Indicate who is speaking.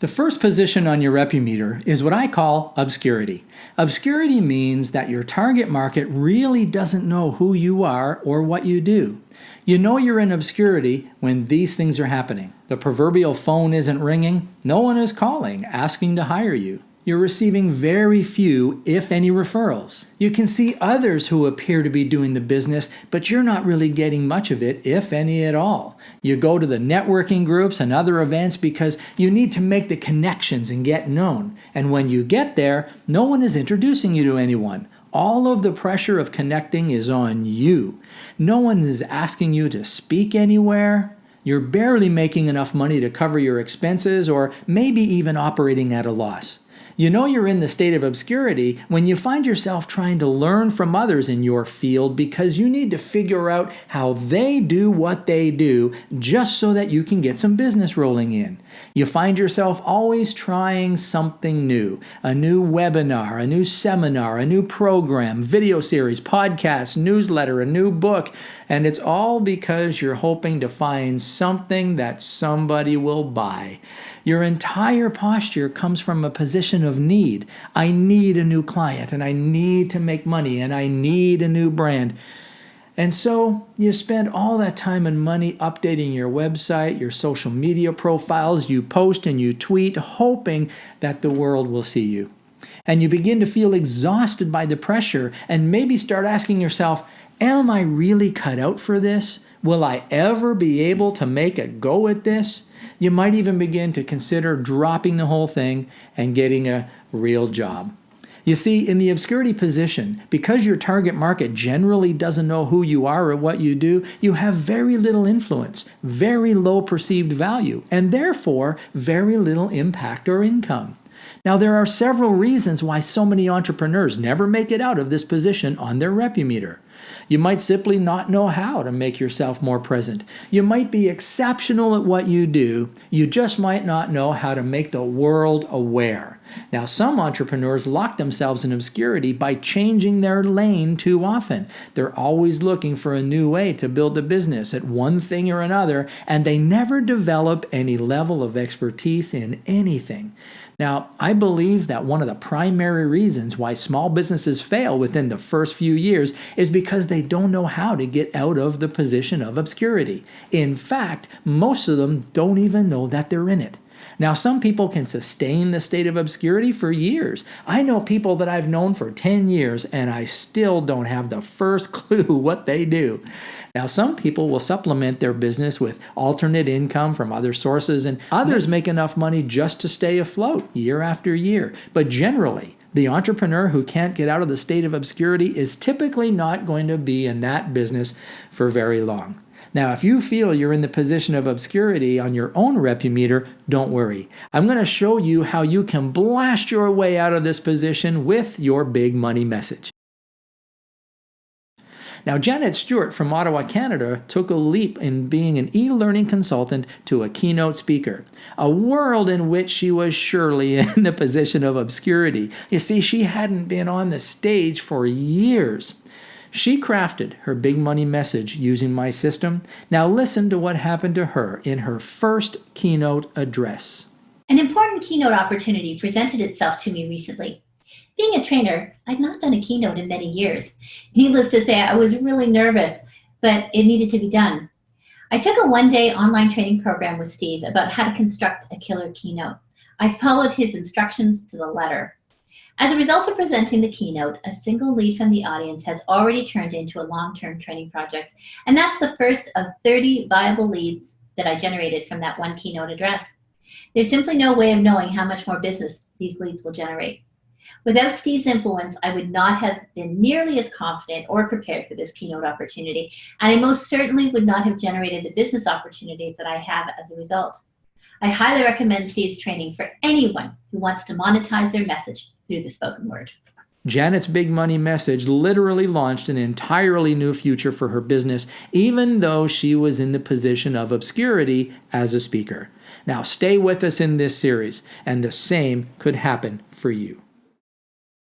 Speaker 1: The first position on your Repumeter is what I call obscurity. Obscurity means that your target market really doesn't know who you are or what you do. You know you're in obscurity when these things are happening. The proverbial phone isn't ringing, no one is calling, asking to hire you. You're receiving very few, if any, referrals. You can see others who appear to be doing the business, but you're not really getting much of it, if any at all. You go to the networking groups and other events because you need to make the connections and get known. And when you get there, no one is introducing you to anyone. All of the pressure of connecting is on you. No one is asking you to speak anywhere. You're barely making enough money to cover your expenses or maybe even operating at a loss. You know you're in the state of obscurity when you find yourself trying to learn from others in your field because you need to figure out how they do what they do just so that you can get some business rolling in. You find yourself always trying something new, a new webinar, a new seminar, a new program, video series, podcast, newsletter, a new book, and it's all because you're hoping to find something that somebody will buy. Your entire posture comes from a position of need. I need a new client, and I need to make money, and I need a new brand. And so you spend all that time and money updating your website, your social media profiles, you post and you tweet, hoping that the world will see you. And you begin to feel exhausted by the pressure and maybe start asking yourself, am I really cut out for this? Will I ever be able to make a go at this? You might even begin to consider dropping the whole thing and getting a real job. You see, in the obscurity position, because your target market generally doesn't know who you are or what you do, you have very little influence, very low perceived value, and therefore very little impact or income. Now, there are several reasons why so many entrepreneurs never make it out of this position on their Repumeter. You might simply not know how to make yourself more present. You might be exceptional at what you do. You just might not know how to make the world aware. Now, some entrepreneurs lock themselves in obscurity by changing their lane too often. They're always looking for a new way to build a business at one thing or another, and they never develop any level of expertise in anything. Now, I believe that one of the primary reasons why small businesses fail within the first few years is because they don't know how to get out of the position of obscurity. In fact, most of them don't even know that they're in it. Now, some people can sustain the state of obscurity for years. I know people that I've known for 10 years, and I still don't have the first clue what they do. Now, some people will supplement their business with alternate income from other sources, and others make enough money just to stay afloat year after year. But generally, the entrepreneur who can't get out of the state of obscurity is typically not going to be in that business for very long. Now, if you feel you're in the position of obscurity on your own Repumeter, don't worry. I'm going to show you how you can blast your way out of this position with your big money message. Now, Janet Stewart from Ottawa, Canada, took a leap in being an e-learning consultant to a keynote speaker, a world in which she was surely in the position of obscurity. You see, she hadn't been on the stage for years. She crafted her big money message using my system. Now listen to what happened to her in her first keynote address.
Speaker 2: An important keynote opportunity presented itself to me recently. Being a trainer, I'd not done a keynote in many years. Needless to say, I was really nervous, but it needed to be done. I took a one-day online training program with Steve about how to construct a killer keynote. I followed his instructions to the letter. As a result of presenting the keynote, a single lead from the audience has already turned into a long-term training project, and that's the first of 30 viable leads that I generated from that one keynote address. There's simply no way of knowing how much more business these leads will generate. Without Steve's influence, I would not have been nearly as confident or prepared for this keynote opportunity, and I most certainly would not have generated the business opportunities that I have as a result. I highly recommend Steve's training for anyone who wants to monetize their message through the spoken word.
Speaker 1: Janet's big money message literally launched an entirely new future for her business, even though she was in the position of obscurity as a speaker. Now stay with us in this series, and the same could happen for you.